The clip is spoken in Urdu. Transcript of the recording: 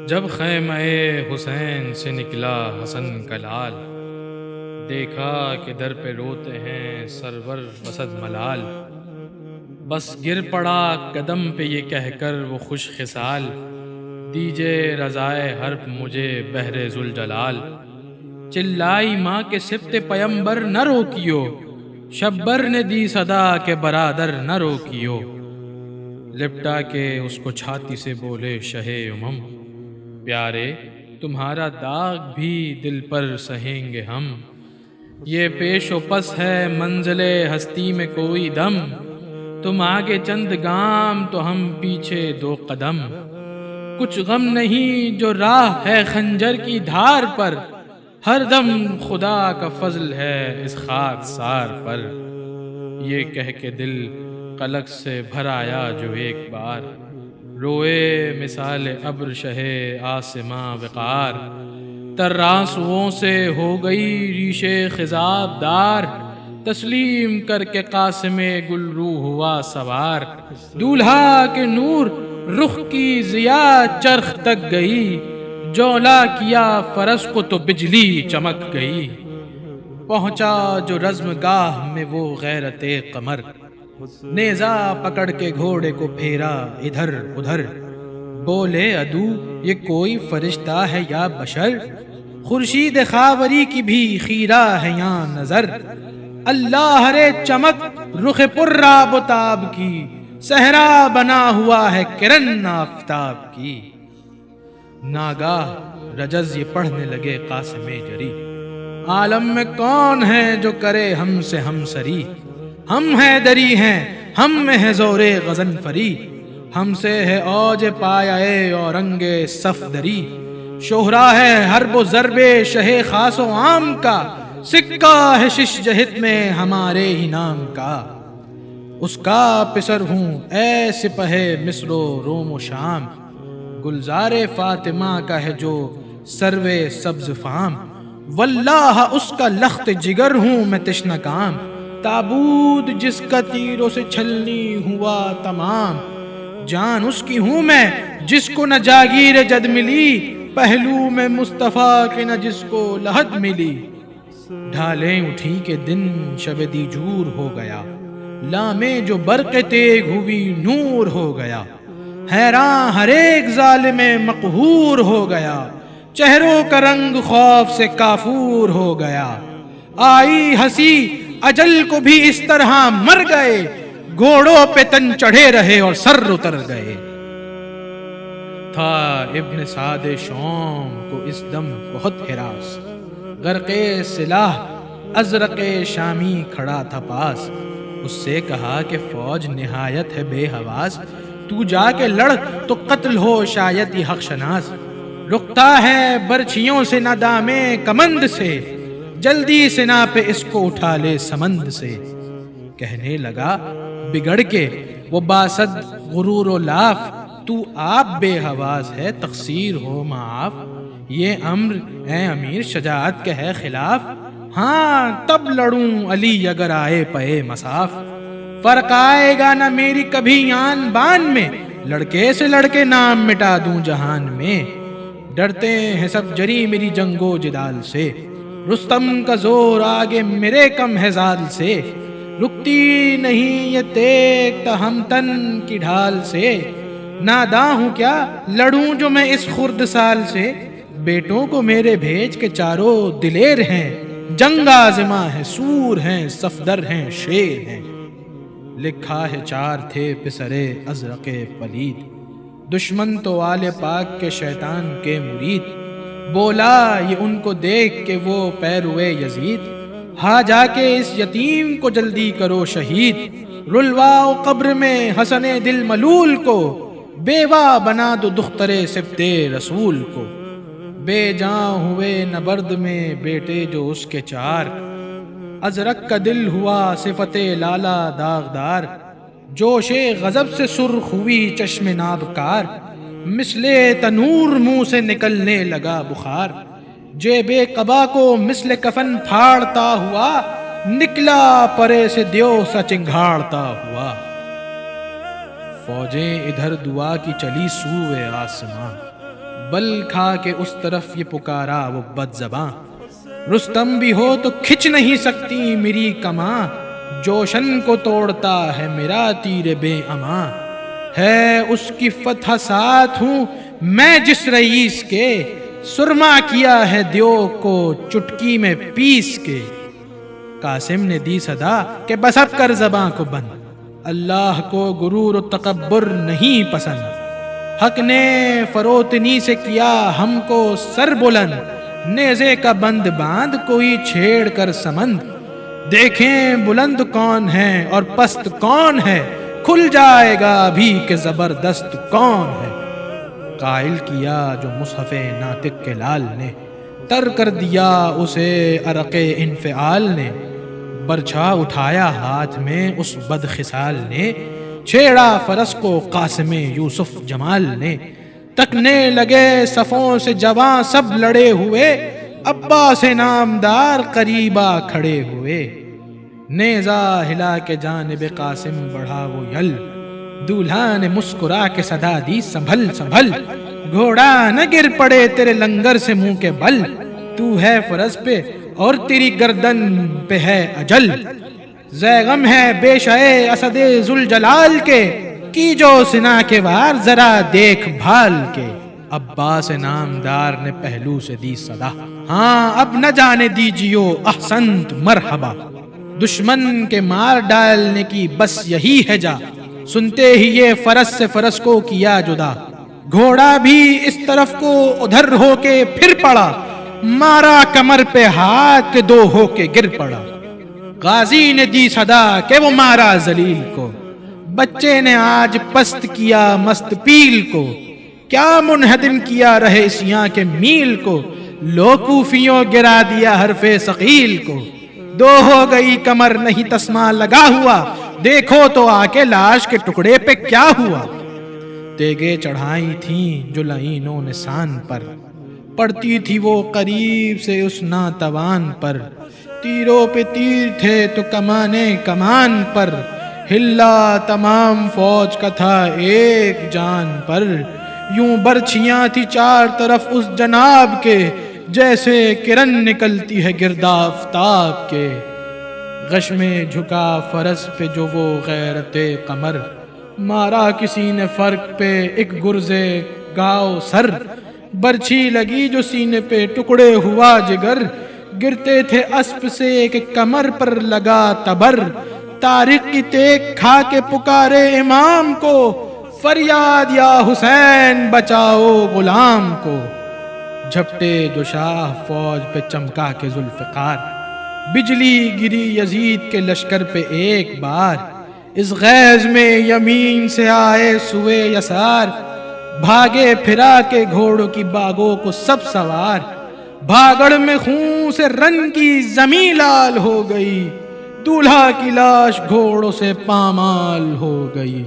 جب خیمہ حسین سے نکلا حسن کا لال، دیکھا کہ در پہ روتے ہیں سرور وسد ملال، بس گر پڑا قدم پہ یہ کہہ کر وہ خوش خصال، دیجے رضائے حرب مجھے بہر ذوالجلال۔ چلائی ماں کے سبط پیمبر نہ روکیو، شبر نے دی صدا کے برادر نہ روکیو۔ لپٹا کے اس کو چھاتی سے بولے شہ امم، پیارے تمہارا داغ بھی دل پر سہیں گے ہم، یہ پیش و پس ہے منزل ہستی میں کوئی دم، تم آگے چند گام تو ہم پیچھے دو قدم، کچھ غم نہیں جو راہ ہے خنجر کی دھار پر، ہر دم خدا کا فضل ہے اس خاک سار پر۔ یہ کہہ کے دل قلق سے بھر آیا جو ایک بار، روئے مثال ابر شہ آسماں وقار، تر آنسوؤں سے ہو گئی ریش خضاب دار، تسلیم کر کے قاسم گل رو ہوا سوار، دولہا کے نور رخ کی ضیا چرخ تک گئی، جولا کیا فرس کو تو بجلی چمک گئی، پہنچا جو رزم گاہ میں وہ غیرت قمر، نیزہ پکڑ کے گھوڑے کو پھیرا ادھر ادھر، بولے عدو یہ کوئی فرشتہ ہے یا بشر، خورشید خاوری کی بھی خیرہ ہے یہاں نظر، اللہ رے چمک رخ پر آب و تاب کی، صحرا بنا ہوا ہے کرن آفتاب کی۔ ناگاہ رجز یہ پڑھنے لگے قاسم جری، عالم میں کون ہے جو کرے ہم سے ہم سری، ہم ہے دری ہیں ہم میں ہے زور غزن فری، ہم سے ہے اوج پایا اورنگ صف دری، شہرا ہے حرب و ضرب شہ خاص و عام کا، سکہ ہے شش جہت میں ہمارے ہی نام کا، اس کا پسر ہوں اے سپہ مصر و روم و شام، گلزار فاطمہ کا ہے جو سروے سبز فام، واللہ اس کا لخت جگر ہوں میں تشنہ کام، تابوت جس کا تیروں سے چھلنی ہوا تمام، جان اس کی ہوں میں جس کو نہ جاگیر جد ملی، پہلو میں مصطفیٰ کے نہ جس کو لحد ملی، ڈھالیں اٹھی کے دن شب دیجور ہو گیا، لامے جو برق تیغ ہوئی نور ہو گیا، حیراں ہر ایک ظالم مقہور ہو گیا، چہروں کا رنگ خوف سے کافور ہو گیا، آئی ہنسی اجل کو بھی اس طرح مر گئے، گھوڑوں پہ تن چڑھے رہے اور سر اتر گئے۔ تھا ابن سعد شوم کو اس دم بہت ہراس، غرق سلاح ازرق شامی کھڑا تھا پاس، اس سے کہا کہ فوج نہایت ہے بے حواس، تو جا کے لڑ تو قتل ہو شاید یہ حق شناس، رکتا ہے برچھیوں سے نہ دامے کمند سے، جلدی سنا پہ اس کو اٹھا لے سمند سے۔ کہنے لگا بگڑ کے وہ باسد غرور و لاف، تو آپ بے حواس ہے تقصیر ہو معاف، یہ امر اے امیر شجاعت کے ہے خلاف، ہاں تب لڑوں علی اگر آئے پے مساف، فرق آئے گا نہ میری کبھی آن بان میں، لڑکے سے لڑکے نام مٹا دوں جہان میں، ڈرتے ہیں سب جری میری جنگ و جدال سے، رستم کا زور آگے میرے کم ہے زال سے، رکتی نہیں یہ تیغ تہمتن کی ڈھال سے، ناداں ہوں کیا لڑوں جو میں اس خرد سال سے، بیٹوں کو میرے بھیج کے چاروں دلیر ہیں، جنگ آزما ہے سور ہیں صفدر ہیں شیر ہیں، لکھا ہے چار تھے پسرے ازرق پلید، دشمن تو آل پاک کے شیطان کے مرید، بولا یہ ان کو دیکھ کے وہ پیروے یزید، ہاں جا کے اس یتیم کو جلدی کرو شہید، رلواؤ قبر میں حسن دل ملول کو، بیوہ بنا دو دختر سبط رسول کو، بے جاں ہوئے نبرد میں بیٹے جو اس کے چار، ازرق کا دل ہوا صفت لالا داغدار، جوش غضب سے سرخ ہوئی چشم نابکار، مثل تنور منہ سے نکلنے لگا بخار، جیب قبا کو مثل کفن پھاڑتا ہوا، نکلا پرے سے دیو سا چنگھاڑتا ہوا۔ فوجیں ادھر دعا کی چلی سوئے آسمان، بل کھا کے اس طرف یہ پکارا وہ بد زباں، رستم بھی ہو تو کھچ نہیں سکتی میری کماں، جوشن کو توڑتا ہے میرا تیر بے امان، ہے اس کی فتح ساتھ ہوں میں جس رئیس کے، سرما کیا ہے دیو کو چٹکی میں پیس کے۔ قاسم نے دی صدا کہ بس اب کر زباں کو بند، اللہ کو غرور و تکبر نہیں پسند، حق نے فروتنی سے کیا ہم کو سر بلند، نیزے کا بند باندھ کوئی چھیڑ کر سمند، دیکھیں بلند کون ہے اور پست کون ہے، کھل جائے گا ابھی کہ زبردست کون ہے۔ قائل کیا جو مصحف ناطق کے لال نے، تر کر دیا اسے عرق انفعال نے، برچھا اٹھایا ہاتھ میں اس بد خصال نے، چھیڑا فرس کو قاسم یوسف جمال نے، تکنے لگے صفوں سے جواں سب لڑے ہوئے، عباس نامدار قریبا کھڑے ہوئے، نیزہ ہلا کے جانب قاسم بڑھا وہ یل، دولہا نے مسکرا کے صدا دی سنبھل سنبھل، گھوڑا نہ گر پڑے تیرے لنگر سے منہ کے بل، تو ہے فرس پہ اور تیری گردن پہ ہے اجل، زیغم ہے بے شے اسد ذوالجلال کے، کی جو سنا کے وار ذرا دیکھ بھال کے۔ عباس نامدار نے پہلو سے دی صدا، ہاں اب نہ جانے دیجیو احسنت مرحبا، دشمن کے مار ڈالنے کی بس یہی ہے جا، سنتے ہی یہ فرس سے فرس کو کیا جدا، گھوڑا بھی اس طرف کو ادھر ہو کے پھر پڑا، مارا کمر پہ ہاتھ کے دو ہو کے گر پڑا، غازی نے دی صدا کہ وہ مارا ذلیل کو، بچے نے آج پست کیا مست پیل کو، کیا منہدم کیا رہے سیاں کے میل کو، لو کوفیوں گرا دیا حرف ثقیل کو، دو ہو گئی کمر نہیں تسمہ لگا ہوا، دیکھو تو آ کے لاش کے ٹکڑے پہ کیا ہوا، تیگے چڑھائی تھیں جو لعینوں نے سان پر، پڑتی تھی وہ قریب سے اس ناتوان پر، تیروں پہ تیر تھے تو کمانے کمان پر، ہلا تمام فوج کا تھا ایک جان پر، یوں برچھیاں تھی چار طرف اس جناب کے، جیسے کرن نکلتی ہے گرد آفتاب کے، غش میں جھکا فرس پہ جو وہ غیرت قمر، مارا کسی نے فرق پہ ایک گرزے گاؤ سر، برچھی لگی جو سینے پہ ٹکڑے ہوا جگر، گرتے تھے اسپ سے کہ کمر پر لگا تبر، طارق کی تیغ کھا کے پکارے امام کو، فریاد یا حسین بچاؤ غلام کو، جھپٹے جو شاہ فوج پہ چمکا کے ذوالفقار، بجلی گری یزید کے لشکر پہ ایک بار، اس غیظ میں یمین سے آئے سوئے یسار، بھاگے پھرا کے گھوڑوں کی باغوں کو سب سوار، بھاگڑ میں خون سے رن کی زمین لال ہو گئی، دولہا کی لاش گھوڑوں سے پامال ہو گئی۔